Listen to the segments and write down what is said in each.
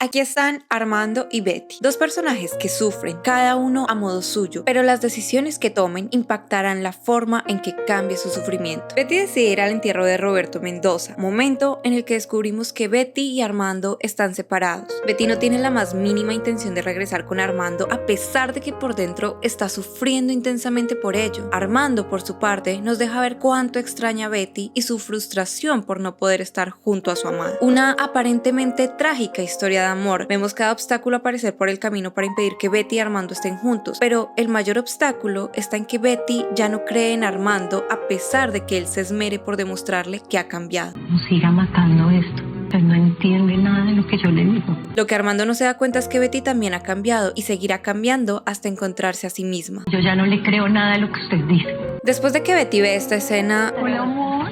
Aquí están Armando y Betty, dos personajes que sufren, cada uno a modo suyo, pero las decisiones que tomen impactarán la forma en que cambie su sufrimiento. Betty decide ir al entierro de Roberto Mendoza, momento en el que descubrimos que Betty y Armando están separados. Betty no tiene la más mínima intención de regresar con Armando, a pesar de que por dentro está sufriendo intensamente por ello. Armando, por su parte, nos deja ver cuánto extraña a Betty y su frustración por no poder estar junto a su amada. Una aparentemente trágica historia de amor. Vemos cada obstáculo aparecer por el camino para impedir que Betty y Armando estén juntos, pero el mayor obstáculo está en que Betty ya no cree en Armando a pesar de que él se esmere por demostrarle que ha cambiado. No siga matando esto. Él no entiende nada de lo que yo le digo. Lo que Armando no se da cuenta es que Betty también ha cambiado y seguirá cambiando hasta encontrarse a sí misma. Yo ya no le creo nada de lo que usted dice. Después de que Betty ve esta escena, Hola, amor.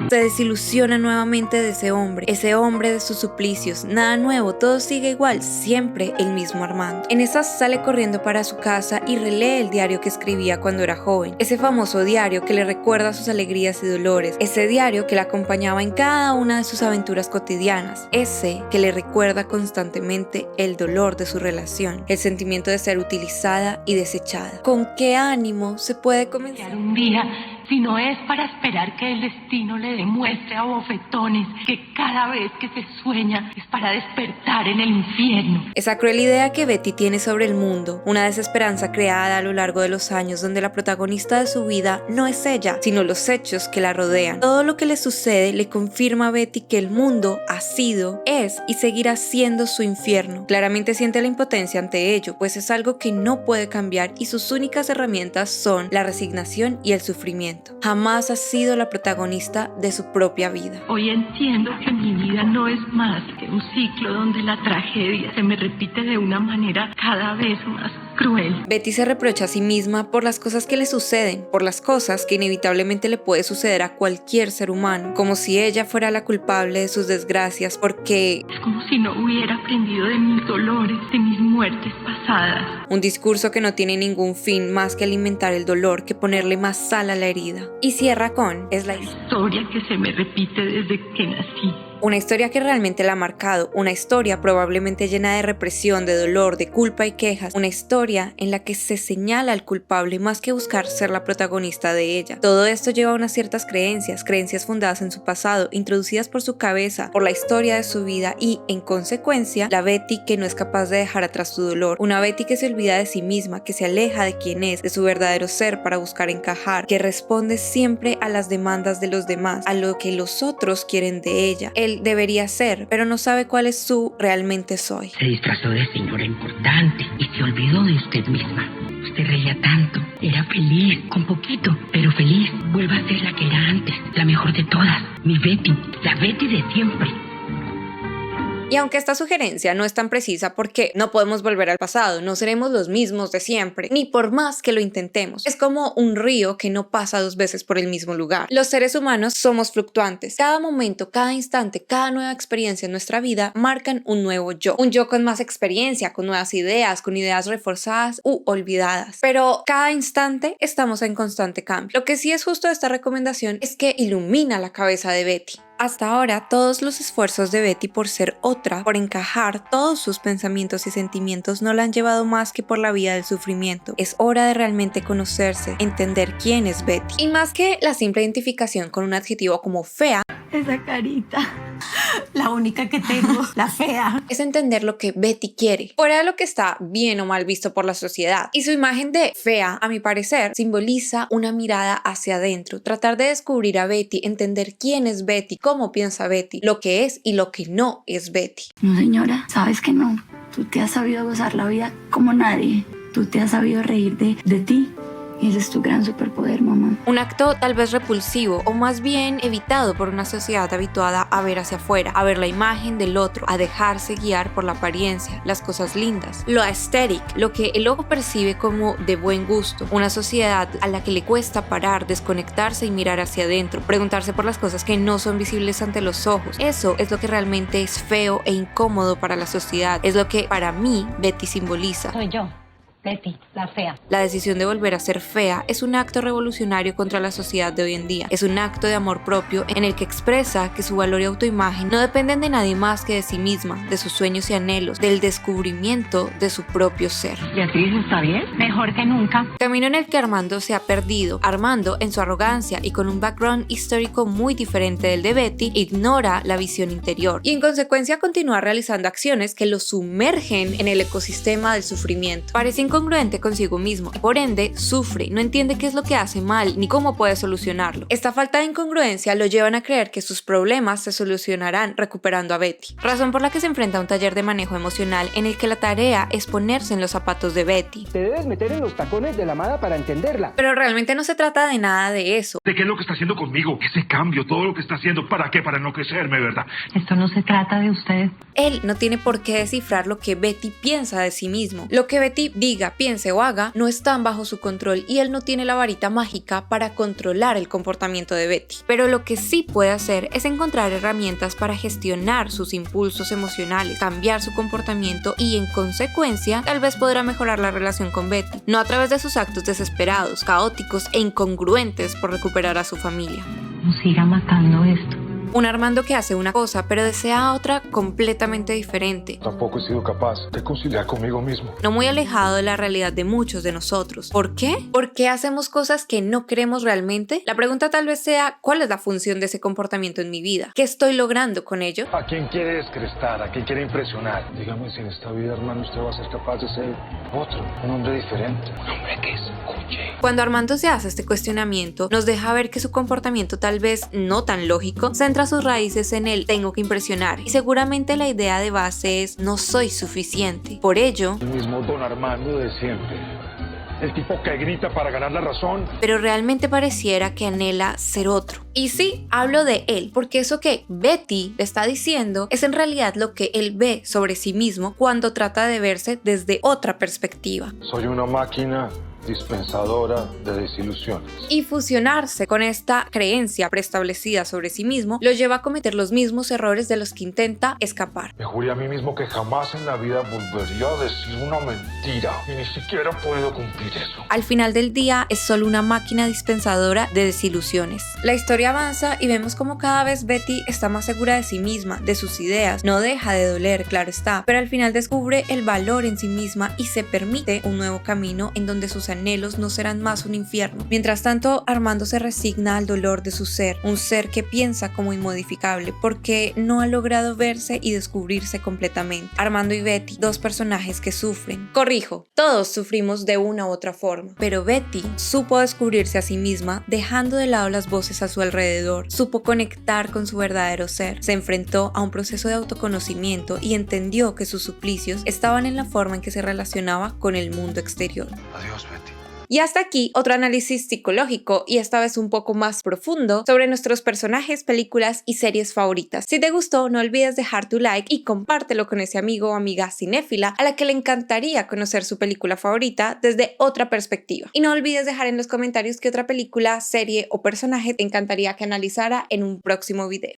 se desilusiona nuevamente de ese hombre de sus suplicios. Nada nuevo, todo sigue igual, siempre el mismo Armando. En esas sale corriendo para su casa y relee el diario que escribía cuando era joven, ese famoso diario que le recuerda sus alegrías y dolores, ese diario que le acompañaba en cada una de sus aventuras cotidianas, ese que le recuerda constantemente el dolor de su relación, el sentimiento de ser utilizada y desechada. ¿Con qué ánimo se puede comenzar Un día, si no es para esperar que el destino le demuestre a bofetones que cada vez que se sueña es para despertar en el infierno? Esa cruel idea que Betty tiene sobre el mundo, una desesperanza creada a lo largo de los años donde la protagonista de su vida no es ella, sino los hechos que la rodean. Todo lo que le sucede le confirma a Betty que el mundo ha sido, es y seguirá siendo su infierno. Claramente siente la impotencia ante ello, pues es algo que no puede cambiar y sus únicas herramientas son la resignación y el sufrimiento. Jamás ha sido la protagonista de su propia vida. Hoy entiendo que mi vida no es más que un ciclo donde la tragedia se me repite de una manera cada vez más cruel. Betty se reprocha a sí misma por las cosas que le suceden, por las cosas que inevitablemente le puede suceder a cualquier ser humano, como si ella fuera la culpable de sus desgracias, porque Es como si no hubiera aprendido de mis dolores, de mis muertes pasadas. un discurso que no tiene ningún fin más que alimentar el dolor, que ponerle más sal a la herida. Y cierra con, es la Historia que se me repite desde que nací. una historia que realmente la ha marcado, una historia probablemente llena de represión, de dolor, de culpa y quejas, una historia en la que se señala al culpable más que buscar ser la protagonista de ella. Todo esto lleva a unas ciertas creencias fundadas en su pasado, introducidas por su cabeza, por la historia de su vida y, en consecuencia, la Betty que no es capaz de dejar atrás su dolor, una Betty que se olvida de sí misma, que se aleja de quién es, de su verdadero ser para buscar encajar, que responde siempre a las demandas de los demás, a lo que los otros quieren de ella. Él debería ser, pero no sabe cuál es su realmente soy. Se disfrazó de señora importante y se olvidó de usted misma. Usted reía tanto, era feliz, con poquito, pero feliz. Vuelva a ser la que era antes, la mejor de todas, mi Betty, la Betty de siempre. Y aunque esta sugerencia no es tan precisa porque no podemos volver al pasado, no seremos los mismos de siempre, ni por más que lo intentemos. Es como un río que no pasa dos veces por el mismo lugar. Los seres humanos somos fluctuantes. Cada momento, cada instante, cada nueva experiencia en nuestra vida marcan un nuevo yo. Un yo con más experiencia, con nuevas ideas, con ideas reforzadas u olvidadas. Pero cada instante estamos en constante cambio. Lo que sí es justo de esta recomendación es que ilumina la cabeza de Betty. Hasta ahora, todos los esfuerzos de Betty por ser otra, por encajar todos sus pensamientos y sentimientos no la han llevado más que por la vía del sufrimiento. Es hora de realmente conocerse, entender quién es Betty. Y más que la simple identificación con un adjetivo como fea, Esa carita, la única que tengo, la fea. es entender lo que Betty quiere, fuera de lo que está bien o mal visto por la sociedad. Y su imagen de fea, a mi parecer, simboliza una mirada hacia adentro, tratar de descubrir a Betty, entender quién es Betty, cómo piensa Betty, lo que es y lo que no es Betty. No, señora, sabes que no. Tú te has sabido gozar la vida como nadie. Tú te has sabido reír de ti. Y ese es tu gran superpoder, mamá. Un acto tal vez repulsivo o más bien evitado por una sociedad habituada a ver hacia afuera, a ver la imagen del otro, a dejarse guiar por la apariencia, las cosas lindas, lo aesthetic, lo que el ojo percibe como de buen gusto. Una sociedad a la que le cuesta parar, desconectarse y mirar hacia adentro, preguntarse por las cosas que no son visibles ante los ojos. Eso es lo que realmente es feo e incómodo para la sociedad. Es lo que para mí Betty simboliza. Soy yo. Betty, la fea. La decisión de volver a ser fea es un acto revolucionario contra la sociedad de hoy en día. Es un acto de amor propio en el que expresa que su valor y autoimagen no dependen de nadie más que de sí misma, de sus sueños y anhelos, del descubrimiento de su propio ser. Beatriz, ¿está bien? Mejor que nunca. Camino en el que Armando se ha perdido. Armando, en su arrogancia y con un background histórico muy diferente del de Betty, ignora la visión interior y en consecuencia continúa realizando acciones que lo sumergen en el ecosistema del sufrimiento. Parece incongruente consigo mismo y por ende sufre, no entiende qué es lo que hace mal ni cómo puede solucionarlo. Esta falta de incongruencia lo llevan a creer que sus problemas se solucionarán recuperando a Betty, razón por la que se enfrenta a un taller de manejo emocional en el que la tarea es ponerse en los zapatos de Betty. Te debes meter en los tacones de la amada para entenderla. Pero realmente no se trata de nada de eso. ¿De qué es lo que está haciendo conmigo? Ese cambio, todo lo que está haciendo, ¿para qué? Para enloquecerme, ¿verdad? Esto no se trata de usted. Él no tiene por qué descifrar lo que Betty piensa de sí mismo. Lo que Betty diga, piense o haga no están bajo su control y él no tiene la varita mágica para controlar el comportamiento de Betty. Pero lo que sí puede hacer es encontrar herramientas para gestionar sus impulsos emocionales, cambiar su comportamiento y en consecuencia tal vez podrá mejorar la relación con Betty, no a través de sus actos desesperados, caóticos e incongruentes por recuperar a su familia. No siga matando esto. Un Armando que hace una cosa pero desea otra completamente diferente. Tampoco he sido capaz de conciliar conmigo mismo. No muy alejado de la realidad de muchos de nosotros. ¿Por qué? ¿Por qué hacemos cosas que no queremos realmente? La pregunta tal vez sea, ¿cuál es la función de ese comportamiento en mi vida? ¿Qué estoy logrando con ello? ¿A quién quiere descrestar? ¿A quién quiere impresionar? Dígame si en esta vida, hermano, usted va a ser capaz de ser otro, un hombre diferente, un hombre que escuche. Cuando Armando se hace este cuestionamiento, nos deja ver que su comportamiento tal vez no tan lógico centra sus raíces en el tengo que impresionar y seguramente la idea de base es no soy suficiente. Por ello, El mismo don Armando de siempre. El tipo que grita para ganar la razón. pero realmente pareciera que anhela ser otro. Y sí, hablo de él, porque eso que Betty le está diciendo es en realidad lo que él ve sobre sí mismo cuando trata de verse desde otra perspectiva. Soy una máquina dispensadora de desilusiones. Y fusionarse con esta creencia preestablecida sobre sí mismo lo lleva a cometer los mismos errores de los que intenta escapar. Me juré a mí mismo que jamás en la vida volvería a decir una mentira y ni siquiera he podido cumplir eso. Al final del día es solo una máquina dispensadora de desilusiones. La historia avanza y vemos como cada vez Betty está más segura de sí misma, de sus ideas. No deja de doler, claro está, pero al final descubre el valor en sí misma y se permite un nuevo camino en donde sus anhelos no serán más un infierno. Mientras tanto, Armando se resigna al dolor de su ser, un ser que piensa como inmodificable porque no ha logrado verse y descubrirse completamente. Armando y Betty, dos personajes que sufren. Corrijo, todos sufrimos de una u otra forma, pero Betty supo descubrirse a sí misma dejando de lado las voces a su alrededor, supo conectar con su verdadero ser, se enfrentó a un proceso de autoconocimiento y entendió que sus suplicios estaban en la forma en que se relacionaba con el mundo exterior. Adiós, Betty. Y hasta aquí otro análisis psicológico y esta vez un poco más profundo sobre nuestros personajes, películas y series favoritas. Si te gustó, no olvides dejar tu like y compártelo con ese amigo o amiga cinéfila a la que le encantaría conocer su película favorita desde otra perspectiva. Y no olvides dejar en los comentarios qué otra película, serie o personaje te encantaría que analizara en un próximo video.